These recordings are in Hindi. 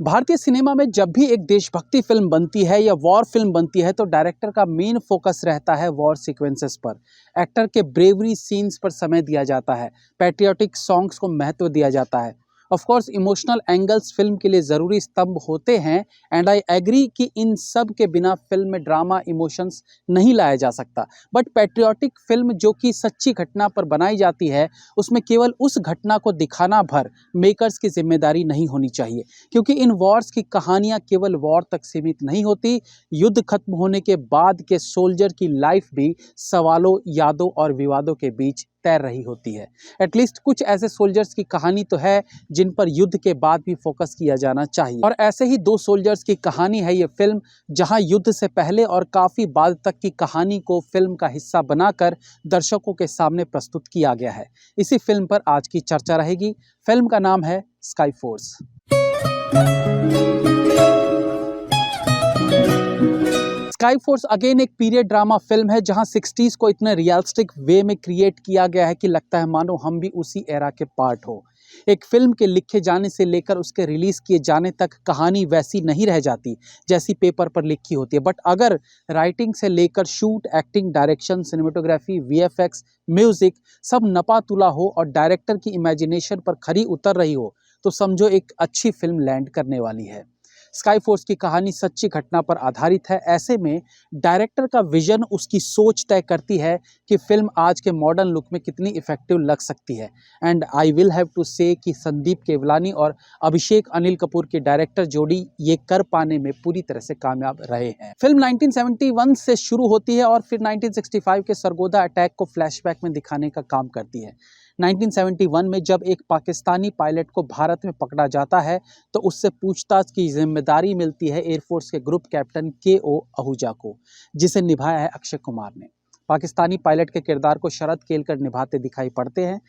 भारतीय सिनेमा में जब भी एक देशभक्ति फिल्म बनती है या वॉर फिल्म बनती है तो डायरेक्टर का मेन फोकस रहता है वॉर सीक्वेंसेस पर। एक्टर के ब्रेवरी सीन्स पर समय दिया जाता है, पैट्रियोटिक सॉन्ग्स को महत्व दिया जाता है। Of course emotional angles film के लिए ज़रूरी स्तंभ होते हैं एंड आई एग्री कि इन सब के बिना फिल्म में ड्रामा इमोशंस नहीं लाया जा सकता। बट पैट्रियोटिक फिल्म जो कि सच्ची घटना पर बनाई जाती है उसमें केवल उस घटना को दिखाना भर मेकर्स की जिम्मेदारी नहीं होनी चाहिए, क्योंकि इन वॉर्स की कहानियां केवल वॉर तक सीमित नहीं होती। युद्ध खत्म होने के बाद के सोल्जर की लाइफ भी सवालों, यादों और विवादों के बीच तैर रही होती है। एटलीस्ट कुछ ऐसे सोल्जर्स की कहानी तो है जिन पर युद्ध के बाद भी फोकस किया जाना चाहिए, और ऐसे ही दो सोल्जर्स की कहानी है ये फिल्म, जहां युद्ध से पहले और काफी बाद तक की कहानी को फिल्म का हिस्सा बनाकर दर्शकों के सामने प्रस्तुत किया गया है। इसी फिल्म पर आज की चर्चा रहेगी। फिल्म का नाम है sky force. Sky force again एक पीरियड ड्रामा फिल्म है जहां 60s को इतने रियलिस्टिक वे में क्रिएट किया गया है कि लगता है मानो हम भी उसी एरा के पार्ट हो। एक फिल्म के लिखे जाने से लेकर उसके रिलीज किए जाने तक कहानी वैसी नहीं रह जाती जैसी पेपर पर लिखी होती है, बट अगर राइटिंग से लेकर shoot, acting, direction, cinematography, VFX, music सब नपा तुला हो और डायरेक्टर की इमेजिनेशन पर खरी उतर रही हो तो समझो एक अच्छी फिल्म लैंड करने वाली है। स्काई फोर्स की कहानी सच्ची घटना पर आधारित है। ऐसे में डायरेक्टर का विजन, उसकी सोच तय करती है कि फिल्म आज के मॉडर्न लुक में कितनी इफेक्टिव लग सकती है। And I will have to say कि संदीप केवलानी और अभिषेक अनिल कपूर की डायरेक्टर जोड़ी ये कर पाने में पूरी तरह से कामयाब रहे हैं। फिल्म 1971 से शुरू होती है और फिर 1965 के सरगोधा अटैक को फ्लैशबैक में दिखाने का काम करती है। 1971 में जब एक पाकिस्तानी पायलट को भारत में पकड़ा जाता है तो उससे पूछताछ की जिम्मेदारी मिलती है एयरफोर्स के ग्रुप कैप्टन के.ओ. आहूजा को, जिसे निभाया है अक्षय कुमार ने। पाकिस्तानी पायलट के किरदार को शरद केलकर निभाते दिखाई पड़ते हैं।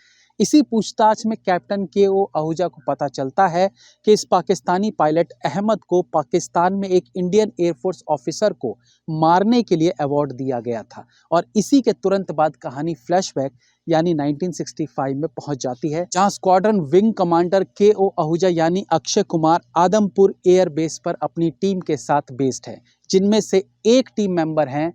इसी पूछताछ में कैप्टन के.ओ. आहूजा को पता चलता है कि इस पाकिस्तानी पायलट अहमद को पाकिस्तान में एक इंडियन एयरफोर्स ऑफिसर को मारने के लिए अवार्ड दिया गया था, और इसी के तुरंत बाद कहानी फ्लैशबैक यानी 1965 में पहुंच जाती है, जहां squadron wing commander KO. Ahuja यानी अक्षय कुमार आदमपुर एयर बेस पर अपनी टीम के साथ बेस्ड है, जिनमें से एक टीम मेंबर हैं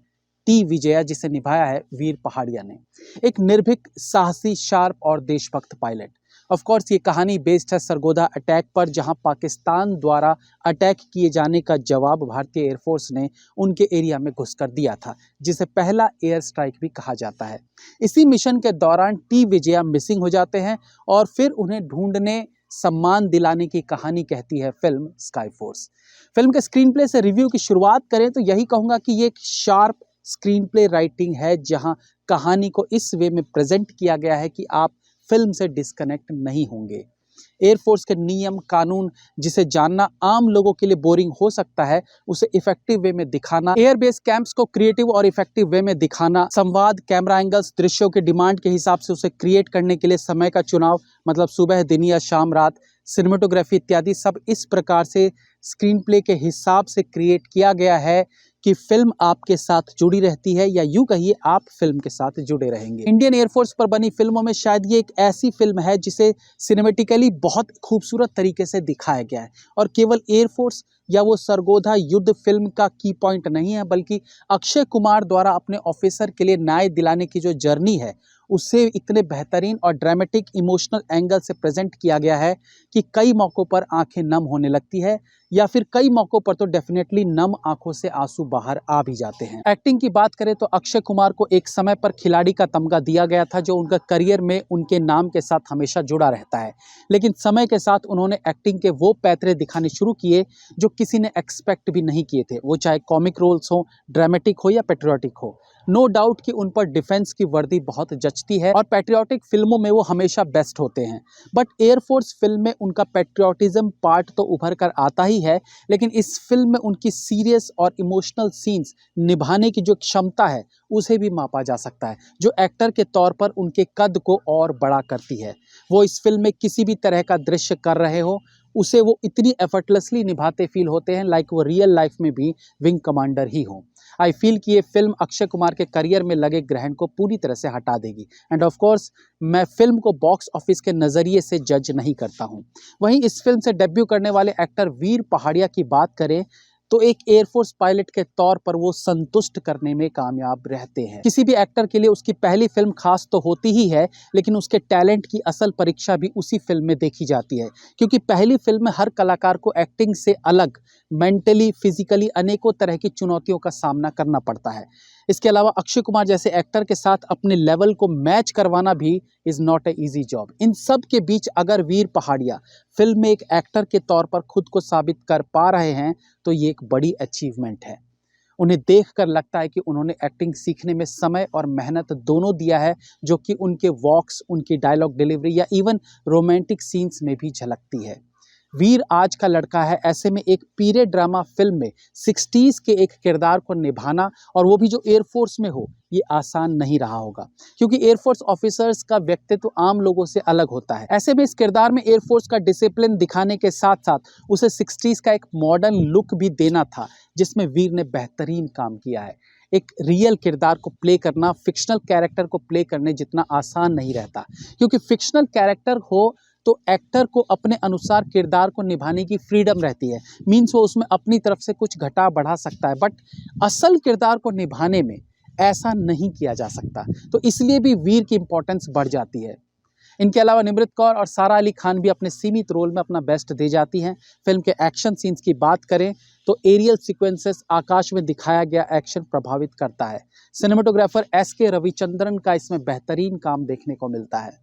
टी विजया, जिसे निभाया है वीर पहाड़िया ने, एक निर्भीक, साहसी, शार्प और देशभक्त पायलट। ऑफ कोर्स ये कहानी बेस्ड है सरगोधा अटैक पर, जहां पाकिस्तान द्वारा अटैक किए जाने का जवाब भारतीय एयरफोर्स ने उनके एरिया में घुसकर दिया था, जिसे पहला एयर स्ट्राइक भी कहा जाता है। इसी मिशन के दौरान टी विजया मिसिंग हो जाते हैं और फिर उन्हें ढूंढने, सम्मान दिलाने की कहानी कहती है फिल्म स्काई फोर्स। फिल्म के स्क्रीन प्ले से रिव्यू की शुरुआत करें तो यही कहूंगा कि ये एक शार्प स्क्रीन प्ले राइटिंग है, जहां कहानी को इस वे में प्रेजेंट किया गया है कि आप फिल्म से डिस्कनेक्ट नहीं होंगे। एयरफोर्स के नियम कानून जिसे जानना आम लोगों के लिए बोरिंग हो सकता है, उसे इफेक्टिव वे में दिखाना, एयरबेस कैंप्स को क्रिएटिव और इफेक्टिव वे में दिखाना, संवाद, कैमरा एंगल्स, दृश्यों के डिमांड के हिसाब से उसे क्रिएट करने के लिए समय का चुनाव, मतलब सुबह, दिन या शाम, रात, सिनेमेटोग्राफी इत्यादि सब इस प्रकार से स्क्रीन प्ले के हिसाब से क्रिएट किया गया है कि फिल्म आपके साथ जुड़ी रहती है, या यूं कहिए आप फिल्म के साथ जुड़े रहेंगे। इंडियन एयरफोर्स पर बनी फिल्मों में शायद ये एक ऐसी फिल्म है जिसे सिनेमेटिकली बहुत खूबसूरत तरीके से दिखाया गया है, और केवल एयरफोर्स या वो सरगोधा युद्ध फिल्म का की पॉइंट नहीं है, बल्कि अक्षय कुमार द्वारा अपने ऑफिसर के लिए न्याय दिलाने की जो जर्नी है उसे इतने बेहतरीन और ड्रामेटिक इमोशनल एंगल से प्रेजेंट किया गया है कि कई मौक़ों पर आंखें नम होने लगती है, या फिर कई मौक़ों पर तो डेफिनेटली नम आंखों से आंसू बाहर आ भी जाते हैं। एक्टिंग की बात करें तो अक्षय कुमार को एक समय पर खिलाड़ी का तमगा दिया गया था, जो उनका करियर में उनके नाम के साथ हमेशा जुड़ा रहता है, लेकिन समय के साथ उन्होंने एक्टिंग के वो पैतरे दिखाने शुरू किए जो किसी ने एक्सपेक्ट भी नहीं किए थे, वो चाहे कॉमिक रोल्स हो, ड्रामेटिक हो या पेट्रियोटिक हो। नो डाउट कि उन पर डिफेंस की वर्दी बहुत जचती है और पैट्रियोटिक फिल्मों में वो हमेशा बेस्ट होते हैं, बट एयरफोर्स फिल्म में उनका पैट्रियोटिज्म पार्ट तो उभर कर आता ही है, लेकिन इस फिल्म में उनकी सीरियस और इमोशनल सीन्स निभाने की जो क्षमता है उसे भी मापा जा सकता है, जो एक्टर के तौर पर उनके कद को और बड़ा करती है। वो इस फिल्म में किसी भी तरह का दृश्य कर रहे हो उसे वो इतनी एफर्टलेसली निभाते फील होते हैं, लाइक वो रियल लाइफ में भी विंग कमांडर ही हो। आई फील कि ये फिल्म अक्षय कुमार के करियर में लगे ग्रहण को पूरी तरह से हटा देगी। एंड ऑफ कोर्स मैं फिल्म को बॉक्स ऑफिस के नज़रिए से जज नहीं करता हूँ। वहीं इस फिल्म से डेब्यू करने वाले एक्टर वीर पहाड़िया की बात करें तो एक एयरफोर्स पायलट के तौर पर वो संतुष्ट करने में कामयाब रहते हैं। किसी भी एक्टर के लिए उसकी पहली फिल्म खास तो होती ही है, लेकिन उसके टैलेंट की असल परीक्षा भी उसी फिल्म में देखी जाती है, क्योंकि पहली फिल्म में हर कलाकार को एक्टिंग से अलग मेंटली, फिजिकली अनेकों तरह की चुनौतियों का सामना करना पड़ता है। इसके अलावा अक्षय कुमार जैसे एक्टर के साथ अपने लेवल को मैच करवाना भी is not a easy job. इन सब के बीच अगर वीर पहाड़िया फिल्म में एक एक्टर के तौर पर खुद को साबित कर पा रहे हैं तो ये एक बड़ी अचीवमेंट है। उन्हें देखकर लगता है कि उन्होंने एक्टिंग सीखने में समय और मेहनत दोनों दिया है, जो कि उनके वॉक्स, उनकी डायलॉग डिलीवरी या इवन रोमांटिक सीन्स में भी झलकती है। वीर आज का लड़का है, ऐसे में एक पीरियड ड्रामा फिल्म में 60s के एक किरदार को निभाना, और वो भी जो एयरफोर्स में हो, ये आसान नहीं रहा होगा, क्योंकि एयरफोर्स ऑफिसर्स का व्यक्तित्व आम लोगों से अलग होता है। ऐसे में इस किरदार में एयरफोर्स का डिसिप्लिन दिखाने के साथ साथ उसे 60s का एक मॉडर्न लुक भी देना था, जिसमें वीर ने बेहतरीन काम किया है। एक रियल किरदार को प्ले करना फिक्शनल कैरेक्टर को प्ले करने जितना आसान नहीं रहता, क्योंकि फिक्शनल कैरेक्टर हो तो एक्टर को अपने अनुसार किरदार को निभाने की फ्रीडम रहती है। मीन्स वो उसमें अपनी तरफ से कुछ घटा बढ़ा सकता है, बट असल किरदार को निभाने में ऐसा नहीं किया जा सकता। तो इसलिए भी वीर की इंपॉर्टेंस बढ़ जाती है। इनके अलावा निमृत कौर और सारा अली खान भी अपने सीमित रोल में अपना बेस्ट दे जाती हैं। फिल्म के एक्शन सीन्स की बात करें तो एरियल सीक्वेंसेस, आकाश में दिखाया गया एक्शन प्रभावित करता है। Cinematographer SK. रविचंद्रन का इसमें बेहतरीन काम देखने को मिलता है।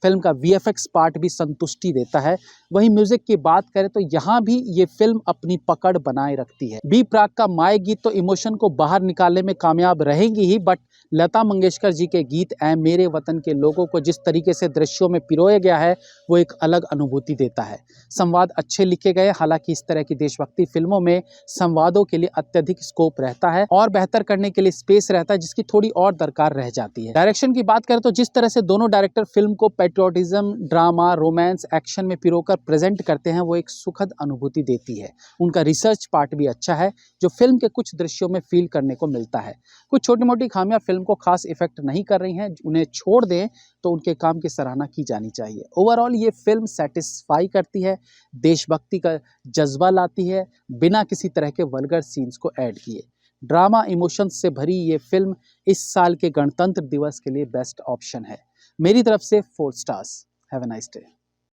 फिल्म का वीएफएक्स पार्ट भी संतुष्टि देता है। वहीं म्यूजिक की बात करें तो यहाँ भी ये फिल्म अपनी पकड़ बनाए रखती है। बी प्राक का माय गीत तो इमोशन को बाहर निकालने में कामयाब रहेंगी ही, बट लता मंगेशकर जी के गीत ऐ मेरे वतन के लोगों को जिस तरीके से दृश्यों में पिरोया गया है, वो एक अलग अनुभूति देता है। संवाद अच्छे लिखे गए, हालांकि इस तरह की देशभक्ति फिल्मों में संवादों के लिए अत्यधिक स्कोप रहता है और बेहतर करने के लिए स्पेस रहता है, जिसकी थोड़ी और दरकार रह जाती है। डायरेक्शन की बात करें तो जिस तरह से दोनों डायरेक्टर फिल्म को पैट्रियोटिज्म, ड्रामा, रोमांस, एक्शन में पिरोकर प्रेजेंट करते हैं, वो एक सुखद अनुभूति देती है। उनका रिसर्च पार्ट भी अच्छा है, जो फिल्म के कुछ दृश्यों में फील करने को मिलता है। कुछ छोटी मोटी खामियां फिल्म को खास इफेक्ट नहीं कर रही हैं, उन्हें छोड़ दें तो उनके काम की सराहना की जानी चाहिए। ओवरऑल ये फिल्म सेटिस्फाई करती है, देशभक्ति का जज्बा लाती है, बिना किसी तरह के वल्गर सीन्स को ऐड किए। ड्रामा इमोशंस से भरी ये फिल्म इस साल के गणतंत्र दिवस के लिए बेस्ट ऑप्शन है। मेरी तरफ से 4 stars. Have a nice day.